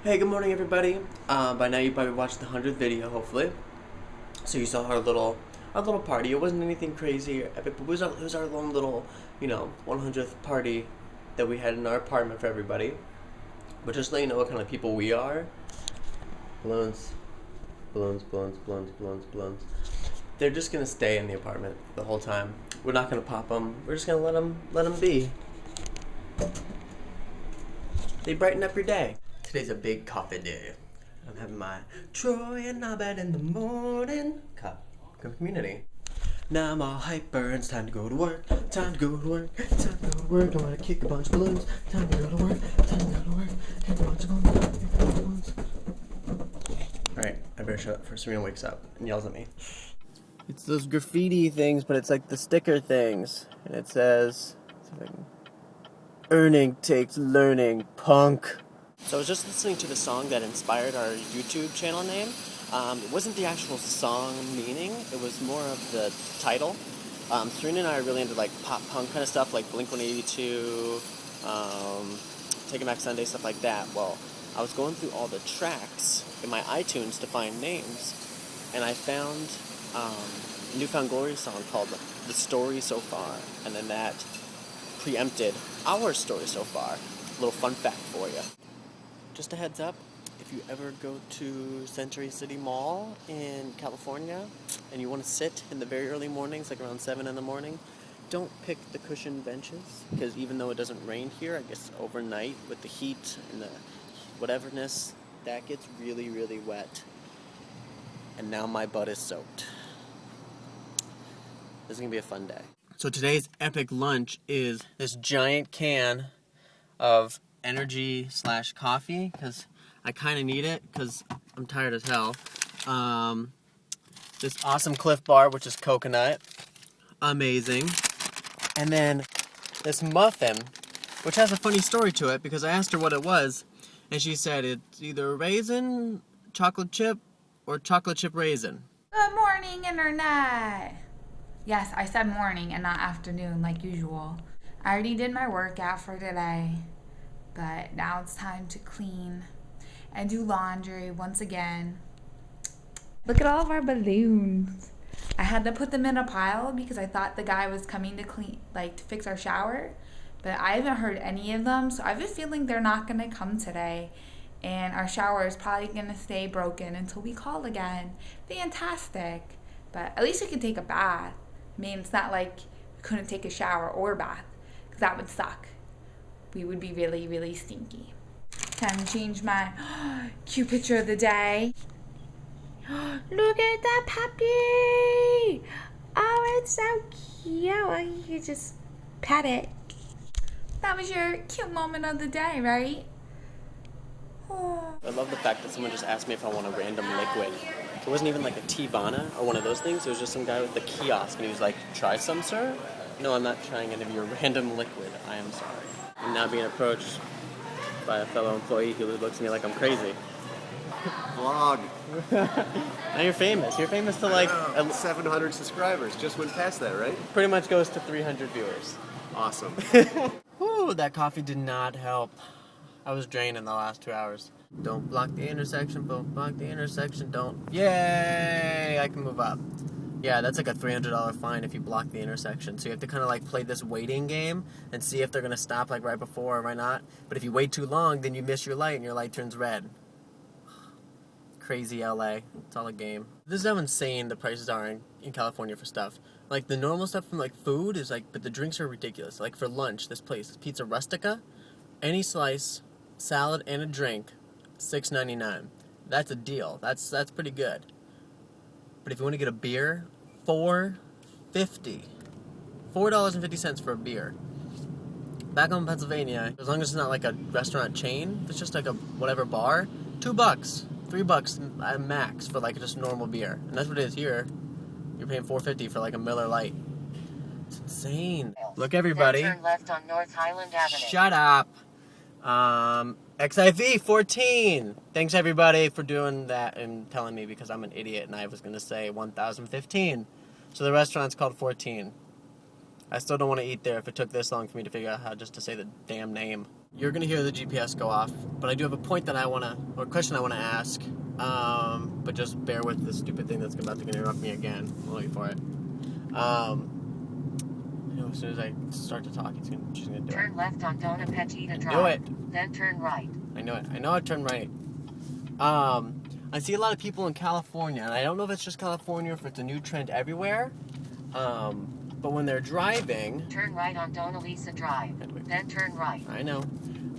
Hey, good morning, everybody. By now you probably watched the 100th video, hopefully. So you saw our little party. It wasn't anything crazy or epic, but it was our own little, 100th party that we had in our apartment for everybody. But just to let you know what kind of people we are. Balloons, balloons, balloons, balloons, balloons, balloons. They're just gonna stay in the apartment the whole time. We're not gonna pop them. We're just gonna let them be. They brighten up your day. Today's a big coffee day. I'm having my Troy and Abed in the morning cup. Community. Now I'm all hyper, it's time to go to work. Time to go to work. Time to go to work. I wanna kick a bunch of balloons. Time to go to work. Time to go to work. Kick a bunch of balloons. Kick a bunch of balloons. Alright, I better shut up before Serena wakes up and yells at me. It's those graffiti things, but it's like the sticker things. And it says, earning takes learning, punk. So I was just listening to the song that inspired our YouTube channel name. It wasn't the actual song meaning, it was more of the title. Serena and I are really into like pop punk kind of stuff, like Blink-182, Taking Back Sunday, stuff like that. Well, I was going through all the tracks in my iTunes to find names, and I found a Newfound Glory song called The Story So Far, and then that preempted Our Story So Far. Little fun fact for you. Just a heads up, if you ever go to Century City Mall in California and you want to sit in the very early mornings, like around 7 in the morning, don't pick the cushioned benches, because even though it doesn't rain here, I guess overnight with the heat and the whateverness, that gets really, really wet. And now my butt is soaked. This is going to be a fun day. So today's epic lunch is this giant can of energy/coffee, because I kind of need it because I'm tired as hell. This awesome Cliff Bar, which is coconut, amazing. And then this muffin, which has a funny story to it, because I asked her what it was, and she said it's either raisin, chocolate chip, or chocolate chip raisin. Good morning, Internet! Yes, I said morning and not afternoon like usual. I already did my workout for today, but now it's time to clean and do laundry once again. Look at all of our balloons. I had to put them in a pile because I thought the guy was coming to clean, like to fix our shower, but I haven't heard any of them, so I have a feeling they're not gonna come today. And our shower is probably gonna stay broken until we call again. Fantastic. But at least we can take a bath. I mean, it's not like we couldn't take a shower or bath, because that would suck. We would be really, really stinky. Time to change my cute picture of the day. Look at that puppy! Oh, it's so cute. Oh, you could just pet it. That was your cute moment of the day, right? I love the fact that someone just asked me if I want a random liquid. It wasn't even like a Tivana or one of those things. It was just some guy with the kiosk, and he was like, "Try some, sir?" No, I'm not trying any of your random liquid. I am sorry. I'm now being approached by a fellow employee who looks at me like I'm crazy. Vlog. Now you're famous. You're famous to like 700 subscribers. Just went past that, right? pretty much goes to 300 viewers. Awesome. Whew, that coffee did not help. I was drained in the last 2 hours. Don't block the intersection, don't block the intersection, don't. Yay! I can move up. Yeah, that's like a $300 fine if you block the intersection. So you have to kind of like play this waiting game and see if they're going to stop like right before or right not. But if you wait too long, then you miss your light and your light turns red. Crazy LA. It's all a game. This is how insane the prices are in California for stuff. Like the normal stuff from like food is like, but the drinks are ridiculous. Like for lunch, this Pizza Rustica, any slice, salad, and a drink, $6.99. That's a deal. That's pretty good. But if you want to get a beer, $4.50. $4.50 for a beer. Back home in Pennsylvania, as long as it's not like a restaurant chain, if it's just like a whatever bar, $2, $3 at max for like just normal beer. And that's what it is here. You're paying $4.50 for like a Miller Lite. It's insane. Look, everybody. Then turn left on North Highland Avenue. Shut up. XIV 14. Thanks everybody for doing that and telling me, because I'm an idiot and I was going to say 1015. So the restaurant's called 14. I still don't want to eat there if it took this long for me to figure out how just to say the damn name. You're gonna hear the GPS go off, but I do have a point that or question I wanna ask. But just bear with the stupid thing that's about to interrupt me again. I'll wait for it. As soon as I start to talk, she's gonna do it. Turn left on Dona Petita Drive. Do it. Then turn right. I know it. I know I turn right. I see a lot of people in California, and I don't know if it's just California or if it's a new trend everywhere. But when they're driving, turn right on Dona Lisa Drive. Then turn right. I know.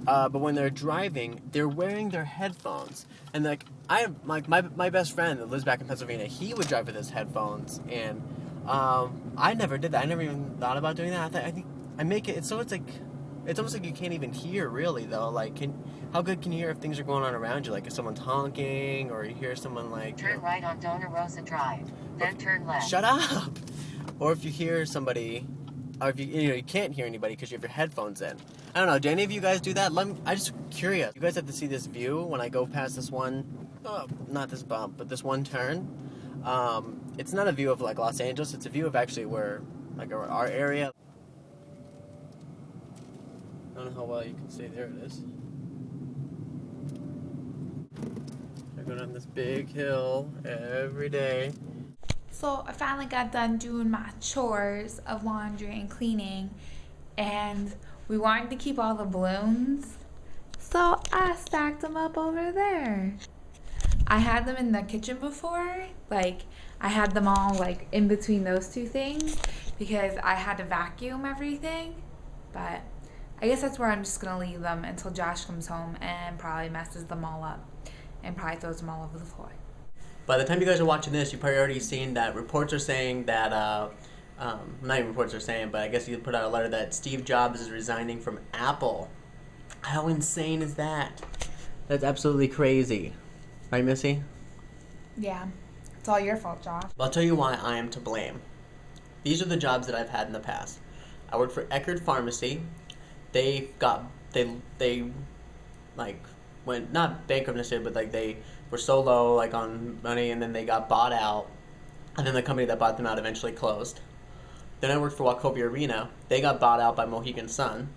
But when they're driving, they're wearing their headphones, and like my best friend that lives back in Pennsylvania, he would drive with his headphones, and I never did that. I never even thought about doing that. I think I make it so it's almost like you can't even hear really though. Like, how good can you hear if things are going on around you? Like if someone's honking or you hear someone like turn right on Dona Rosa Drive. Then turn left. Shut up. Or if you hear somebody, or if you can't hear anybody because you have your headphones in. I don't know. Do any of you guys do that? I'm just curious. You guys have to see this view when I go past this one, not this bump, but this one turn. It's not a view of like Los Angeles. It's a view of actually where, like our area. I don't know how well you can see. There it is. I go down this big hill every day. So I finally got done doing my chores of laundry and cleaning, and we wanted to keep all the balloons, so I stacked them up over there. I had them in the kitchen before, like I had them all like in between those two things because I had to vacuum everything, but I guess that's where I'm just gonna leave them until Josh comes home and probably messes them all up and probably throws them all over the floor. By the time you guys are watching this, you've probably already seen that reports are saying that, not even reports are saying, but I guess you put out a letter that Steve Jobs is resigning from Apple. How insane is that? That's absolutely crazy. Right, Missy? Yeah, it's all your fault, Josh. I'll tell you why I am to blame. These are the jobs that I've had in the past. I worked for Eckerd Pharmacy. They went, not bankrupt necessarily, but like they were so low like on money, and then they got bought out, and then the company that bought them out eventually closed. Then I worked for Wachovia Arena. They got bought out by Mohegan Sun.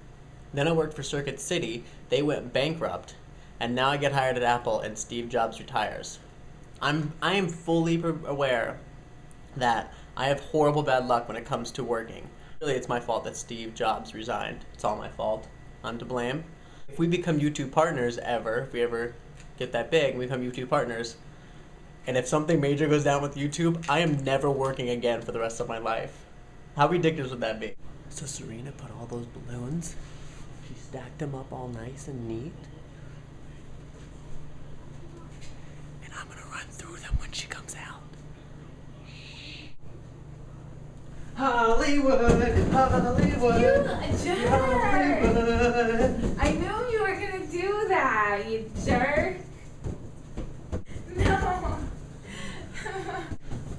Then I worked for Circuit City. They went bankrupt, and now I get hired at Apple, and Steve Jobs retires. I am fully aware that I have horrible bad luck when it comes to working. Really, it's my fault that Steve Jobs resigned. It's all my fault. I'm to blame. If we become YouTube partners if we ever get that big and we become YouTube partners, and if something major goes down with YouTube, I am never working again for the rest of my life. How ridiculous would that be? So Serena put all those balloons, she stacked them up all nice and neat, and I'm gonna run through them when she comes out. Hollywood, Hollywood, You jerk! Hollywood. I knew you were gonna do that, you jerk. No.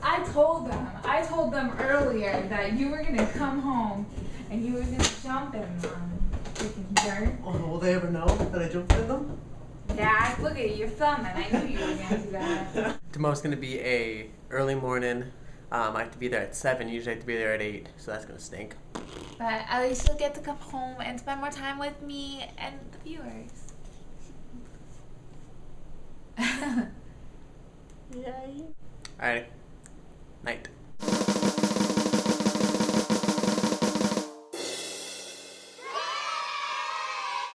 I told them earlier that you were gonna come home and you were gonna jump in them. Freaking jerk. Oh, will they ever know that I jumped in them? Yeah, look at you, you're filming. I knew you were gonna do that. Tomorrow's gonna be a early morning. I have to be there at 7. Usually I have to be there at 8, so that's gonna stink. But at least you'll get to come home and spend more time with me and the viewers. Yay. Alright. Night.